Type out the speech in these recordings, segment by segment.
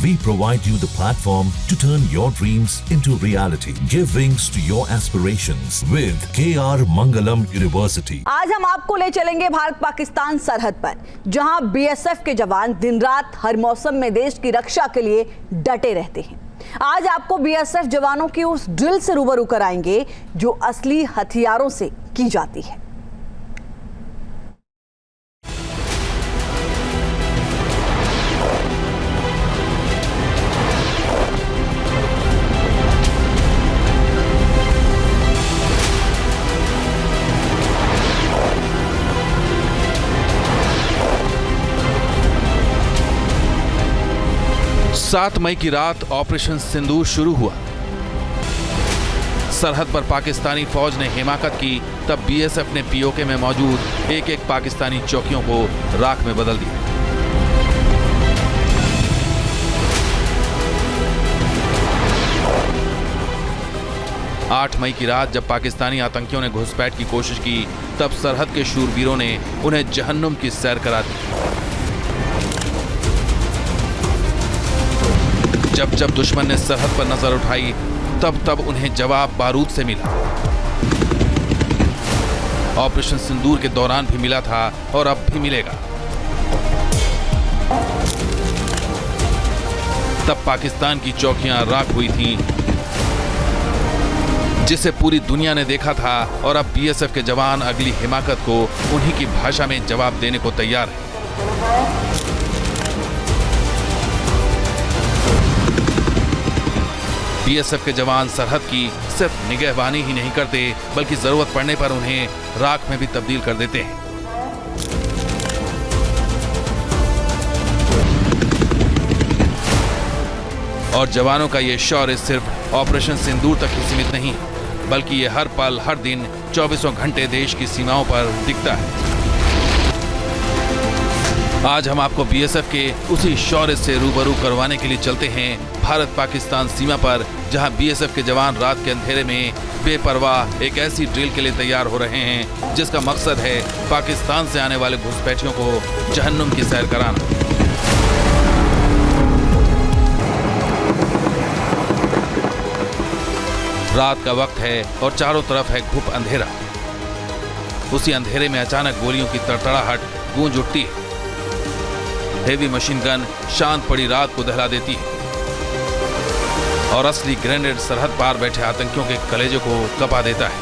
We provide you the platform to turn your dreams into reality. Give wings to your aspirations with KR Mangalam University. आज हम आपको ले चलेंगे भारत पाकिस्तान सरहद पर, जहां बीएसएफ के जवान दिन रात हर मौसम में देश की रक्षा के लिए डटे रहते हैं। आज आपको बीएसएफ जवानों की उस ड्रिल से रूबरू कराएंगे जो असली हथियारों से की जाती है। सात मई की रात ऑपरेशन सिंदूर शुरू हुआ। सरहद पर पाकिस्तानी फौज ने हिमाकत की, तब बीएसएफ ने पीओके में मौजूद एक एक पाकिस्तानी चौकियों को राख में बदल दिया। आठ मई की रात जब पाकिस्तानी आतंकियों ने घुसपैठ की कोशिश की, तब सरहद के शूरवीरों ने उन्हें जहन्नुम की सैर करा दी। जब जब दुश्मन ने सरहद पर नजर उठाई, तब तब उन्हें जवाब बारूद से मिला। ऑपरेशन सिंदूर के दौरान भी मिला था और अब भी मिलेगा। तब पाकिस्तान की चौकियां राख हुई थीं, जिसे पूरी दुनिया ने देखा था, और अब बीएसएफ के जवान अगली हिमाकत को उन्हीं की भाषा में जवाब देने को तैयार हैं। बीएसएफ के जवान सरहद की सिर्फ निगहबानी ही नहीं करते, बल्कि जरूरत पड़ने पर उन्हें राख में भी तब्दील कर देते हैं। और जवानों का ये शौर्य सिर्फ ऑपरेशन सिंदूर तक ही सीमित नहीं, बल्कि ये हर पल हर दिन 24 घंटे देश की सीमाओं पर दिखता है। आज हम आपको बीएसएफ के उसी शौर्य से रूबरू करवाने के लिए चलते हैं भारत पाकिस्तान सीमा पर, जहां बीएसएफ के जवान रात के अंधेरे में बेपरवाह एक ऐसी ड्रिल के लिए तैयार हो रहे हैं जिसका मकसद है पाकिस्तान से आने वाले घुसपैठियों को जहन्नुम की सैर कराना। रात का वक्त है और चारों तरफ है घुप अंधेरा। उसी अंधेरे में अचानक गोलियों की तड़तड़ाहट गूंज उठती है। हेवी मशीन गन शांत पड़ी रात को दहला देती है और असली ग्रेनेड सरहद पार बैठे आतंकियों के कलेजे को कपा देता है।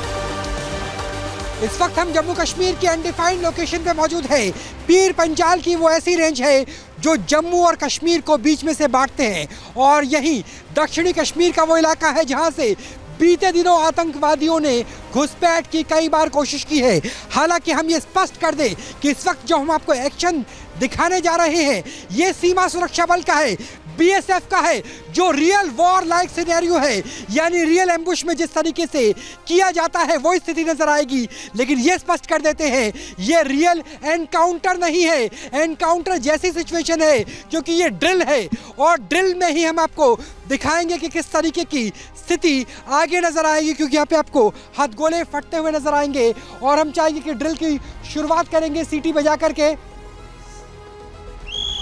इस वक्त हम जम्मू कश्मीर की अनडिफाइंड लोकेशन पे मौजूद है। पीर पंजाल की वो ऐसी रेंज है जो जम्मू और कश्मीर को बीच में से बांटते हैं, और यही दक्षिणी कश्मीर का वो इलाका है जहां से बीते दिनों आतंकवादियों ने घुसपैठ की कई बार कोशिश की है। हालांकि हम ये स्पष्ट कर दें कि इस वक्त जो हम आपको एक्शन दिखाने जा रहे हैं, ये सीमा सुरक्षा बल का है, बीएसएफ का है, जो रियल वॉर लाइक सिनेरियो है, यानी रियल एम्बुश में जिस तरीके से किया जाता है वो स्थिति नजर आएगी। लेकिन ये स्पष्ट कर देते हैं, ये रियल एनकाउंटर नहीं है, एनकाउंटर जैसी सिचुएशन है, क्योंकि ये ड्रिल है और ड्रिल में ही हम आपको दिखाएंगे कि किस तरीके की स्थिति आगे नजर आएगी, क्योंकि यहाँ पे आपको हथगोले फटते हुए नजर आएंगे। और हम चाहेंगे कि ड्रिल की शुरुआत करेंगे सीटी बजा करके,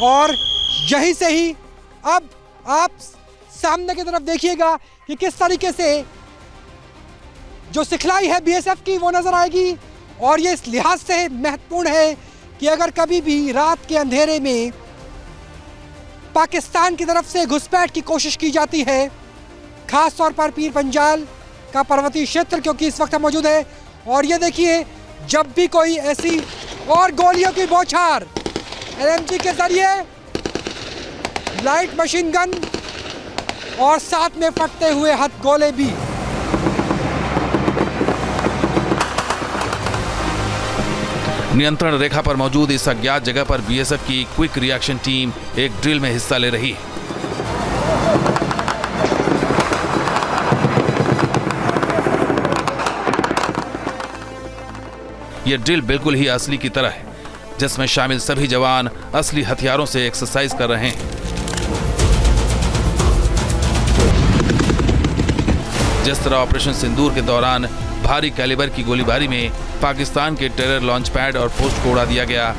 और यहीं से ही अब आप सामने की तरफ देखिएगा कि किस तरीके से जो सिखलाई है बीएसएफ की वो नजर आएगी। और ये इस लिहाज से महत्वपूर्ण है कि अगर कभी भी रात के अंधेरे में पाकिस्तान की तरफ से घुसपैठ की कोशिश की जाती है, खास तौर पर पीर पंजाल का पर्वतीय क्षेत्र, क्योंकि इस वक्त हम मौजूद है, और ये देखिए जब भी कोई ऐसी और गोलियों की बौछार एलएमजी के जरिए, लाइट मशीन गन और साथ में फटते हुए हथगोले भी। नियंत्रण रेखा पर मौजूद इस अज्ञात जगह पर बीएसएफ की क्विक रिएक्शन टीम एक ड्रिल में हिस्सा ले रही है। यह ड्रिल बिल्कुल ही असली की तरह है, जिसमें शामिल सभी जवान असली हथियारों से एक्सरसाइज कर रहे हैं। जिस तरह ऑपरेशन सिंदूर के दौरान भारी कैलिबर की गोलीबारी में पाकिस्तान के टेरर लॉन्च पैड और पोस्ट को उड़ा दिया गया,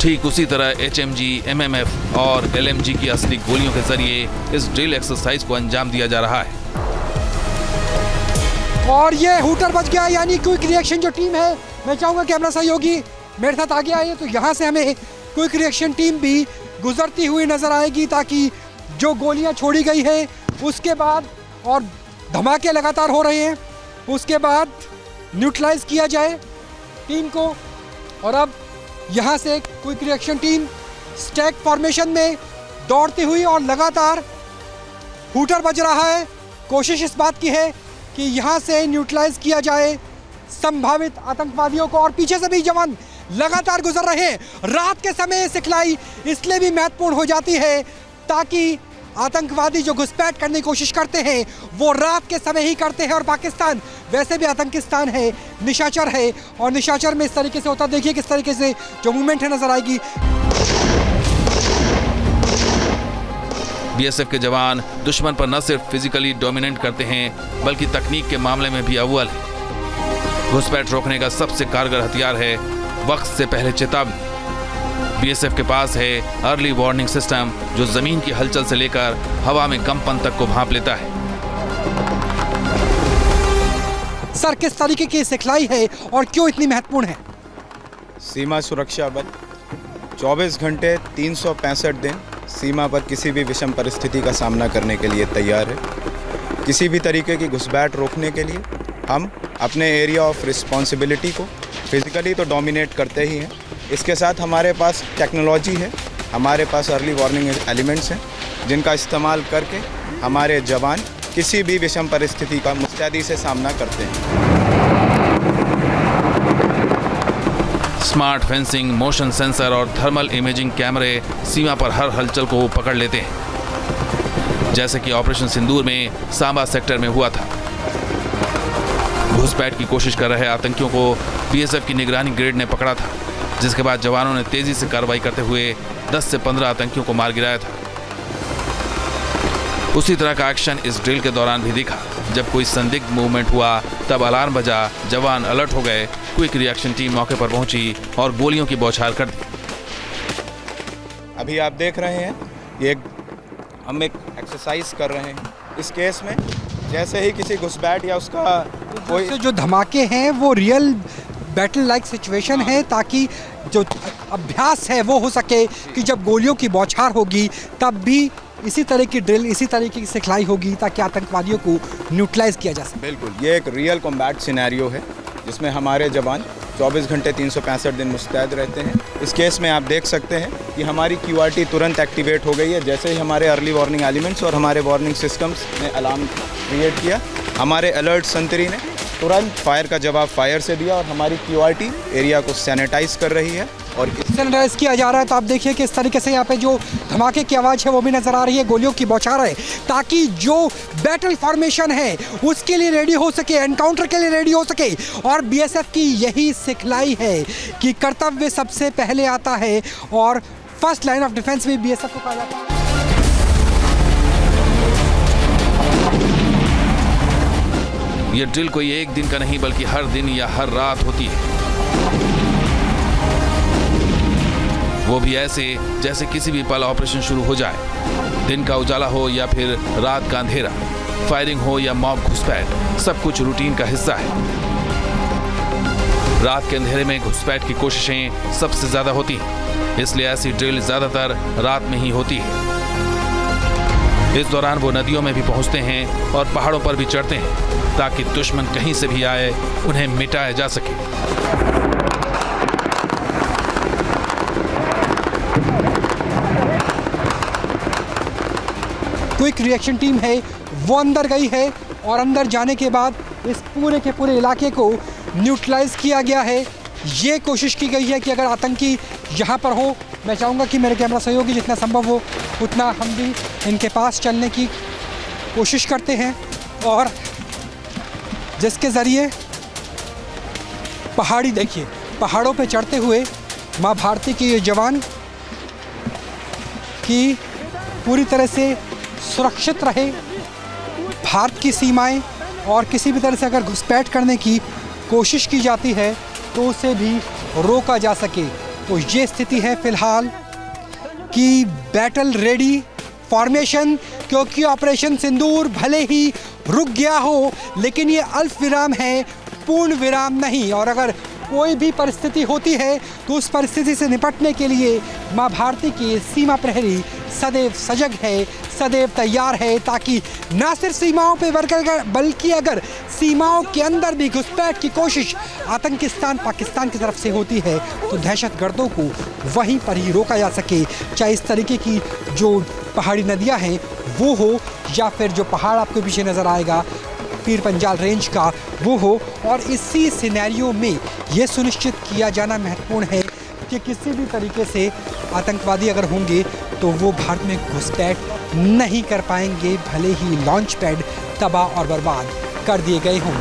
ठीक उसी तरह HMG, MMF और LMG की असली गोलियों के जरिए इस ड्रिल एक्सरसाइज को अंजाम दिया जा रहा है। और ये हूटर बच गया, यानी क्विक रिएक्शन जो टीम है, मैं चाहूँगा कैमरा सहयोगी मेरे साथ आगे आइए, तो यहाँ से हमें क्विक रिएक्शन टीम भी गुजरती हुई नजर आएगी, ताकि जो गोलियाँ छोड़ी गई है उसके बाद और धमाके लगातार हो रहे हैं, उसके बाद न्यूट्रलाइज किया जाए टीम को। और अब यहाँ से quick reaction team stack formation में दौड़ती हुई और लगातार हूटर बज रहा है। कोशिश इस बात की है कि यहाँ से न्यूट्रलाइज किया जाए संभावित आतंकवादियों को, और पीछे से भी जवान लगातार गुजर रहे हैं। रात के समय सिखलाई इसलिए भी महत्वपूर्ण हो जाती है ताकि आतंकवादी जो घुसपैठ करने की कोशिश करते हैं वो रात के समय ही करते हैं। और पाकिस्तान वैसे भी आतंकिस्तान है, निशाचर है, और निशाचर में इस तरीके से होता, देखिए किस तरीके से जो मूवमेंट है नजर आएगी। BSF के जवान दुश्मन पर न सिर्फ फिजिकली डोमिनेट करते हैं बल्कि तकनीक के मामले में भी अव्वल है। घुसपैठ रोकने का सबसे कारगर हथियार है वक्त से पहले चेतावनी। BSF के पास है अर्ली वार्निंग सिस्टम जो जमीन की हलचल से लेकर हवा में कंपन तक को भांप लेता है। सर, किस तरीके की सिखलाई है और क्यों इतनी महत्वपूर्ण है? सीमा सुरक्षा बल 24 घंटे 365 दिन सीमा पर किसी भी विषम परिस्थिति का सामना करने के लिए तैयार है। किसी भी तरीके की घुसपैठ रोकने के लिए हम अपने एरिया ऑफ रिस्पॉन्सिबिलिटी को फिजिकली तो डोमिनेट करते ही हैं, इसके साथ हमारे पास टेक्नोलॉजी है, हमारे पास अर्ली वार्निंग एलिमेंट्स हैं जिनका इस्तेमाल करके हमारे जवान किसी भी विषम परिस्थिति का मुस्तैदी से सामना करते हैं। स्मार्ट फेंसिंग, मोशन सेंसर और थर्मल इमेजिंग कैमरे सीमा पर हर हलचल को पकड़ लेते हैं, जैसे कि ऑपरेशन सिंदूर में सांबा सेक्टर में हुआ था। घुसपैठ की कोशिश कर रहे आतंकियों को BSF की निगरानी ग्रेड ने पकड़ा था, जिसके बाद जवानों ने तेजी से कार्रवाई करते हुए 10 से 15 आतंकियों को मार गिराया था। उसी तरह का एक्शन इस ड्रिल के दौरान भी दिखा। जब कोई संदिग्ध मूवमेंट हुआ तब अलार्म बजा, जवान अलर्ट हो गए, क्विक रिएक्शन टीम मौके पर पहुंची और गोलियों की बौछार कर दी। अभी आप देख रहे हैं ये हम एक एक्सरसाइज कर रहे हैं। इस केस में जैसे ही किसी घुसपैठ या उसका कोई जो धमाके हैं वो रियल बैटल लाइक सिचुएशन है, ताकि जो अभ्यास है वो हो सके कि जब गोलियों की बौछार होगी तब भी इसी तरह की ड्रिल, इसी तरीके की सिखलाई होगी ताकि आतंकवादियों को न्यूट्रलाइज किया जा सके। बिल्कुल, ये एक रियल कॉम्बैट सिनेरियो है जिसमें हमारे जवान 24 घंटे 365 दिन मुस्तैद रहते हैं। इस केस में आप देख सकते हैं कि हमारी QRT तुरंत एक्टिवेट हो गई है। जैसे ही हमारे अर्ली वार्निंग एलिमेंट्स और हमारे वार्निंग सिस्टम्स ने अलार्म क्रिएट किया, हमारे अलर्ट संतरी ने तुरंत फायर का जवाब फायर से दिया और हमारी QRT एरिया को सैनिटाइज कर रही है और सैनिटाइज किया जा रहा है। तो आप देखिए कि इस तरीके से यहाँ पे जो धमाके की आवाज़ है वो भी नज़र आ रही है, गोलियों की बौछार है, ताकि जो बैटल फॉर्मेशन है उसके लिए रेडी हो सके, एनकाउंटर के लिए रेडी हो सके। और BSF की यही सिखलाई है कि कर्तव्य सबसे पहले आता है और फर्स्ट लाइन ऑफ डिफेंस भी BSF को कहा जाता है। ये ड्रिल कोई एक दिन का नहीं बल्कि हर दिन या हर रात होती है, वो भी ऐसे जैसे किसी भी पल ऑपरेशन शुरू हो जाए। दिन का उजाला हो या फिर रात का अंधेरा, फायरिंग हो या मॉब घुसपैठ, सब कुछ रूटीन का हिस्सा है। रात के अंधेरे में घुसपैठ की कोशिशें सबसे ज्यादा होती हैं, इसलिए ऐसी ड्रिल ज्यादातर रात में ही होती है। इस दौरान वो नदियों में भी पहुंचते हैं और पहाड़ों पर भी चढ़ते हैं ताकि दुश्मन कहीं से भी आए उन्हें मिटाया जा सके। क्विक रिएक्शन टीम है वो अंदर गई है और अंदर जाने के बाद इस पूरे के पूरे इलाके को न्यूट्रलाइज किया गया है। ये कोशिश की गई है कि अगर आतंकी यहाँ पर हो, मैं चाहूँगा कि मेरे कैमरा सहयोगी जितना संभव हो उतना हम भी इनके पास चलने की कोशिश करते हैं, और जिसके ज़रिए पहाड़ी, देखिए पहाड़ों पे चढ़ते हुए माँ भारती के ये जवान की पूरी तरह से सुरक्षित रहे भारत की सीमाएं, और किसी भी तरह से अगर घुसपैठ करने की कोशिश की जाती है तो उसे भी रोका जा सके। तो ये स्थिति है फिलहाल कि बैटल रेडी फॉर्मेशन, क्योंकि ऑपरेशन सिंदूर भले ही रुक गया हो लेकिन ये अल्प विराम है, पूर्ण विराम नहीं। और अगर कोई भी परिस्थिति होती है तो उस परिस्थिति से निपटने के लिए मां भारती की सीमा प्रहरी सदैव सजग है, सदैव तैयार है, ताकि न सिर्फ सीमाओं पे बल्कि अगर सीमाओं के अंदर भी घुसपैठ की कोशिश आतंकिस्तान पाकिस्तान की तरफ से होती है तो दहशतगर्दों को वहीं पर ही रोका जा सके, चाहे इस तरीके की जो पहाड़ी नदियां हैं वो हो या फिर जो पहाड़ आपको पीछे नज़र आएगा पीर पंजाल रेंज का वो हो। और इसी सिनेरियो में ये सुनिश्चित किया जाना महत्वपूर्ण है कि किसी भी तरीके से आतंकवादी अगर होंगे तो वो भारत में घुसपैठ नहीं कर पाएंगे, भले ही लॉन्च पैड तबाह और बर्बाद कर दिए गए हों।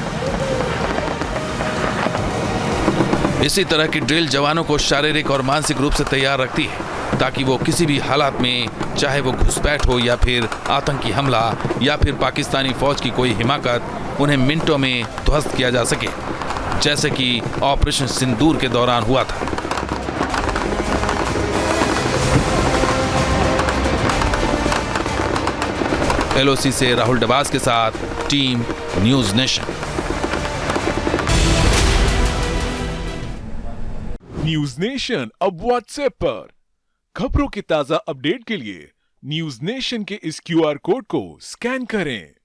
इसी तरह की ड्रिल जवानों को शारीरिक और मानसिक रूप से तैयार रखती है ताकि वो किसी भी हालात में, चाहे वो घुसपैठ हो या फिर आतंकी हमला या फिर पाकिस्तानी फौज की कोई हिमाकत, उन्हें मिनटों में ध्वस्त किया जा सके, जैसे कि ऑपरेशन सिंदूर के दौरान हुआ था। LOC से राहुल डबास के साथ team news nation. News nation अब व्हाट्सएप पर खबरों के ताजा अपडेट के लिए न्यूज नेशन के इस QR कोड को स्कैन करें।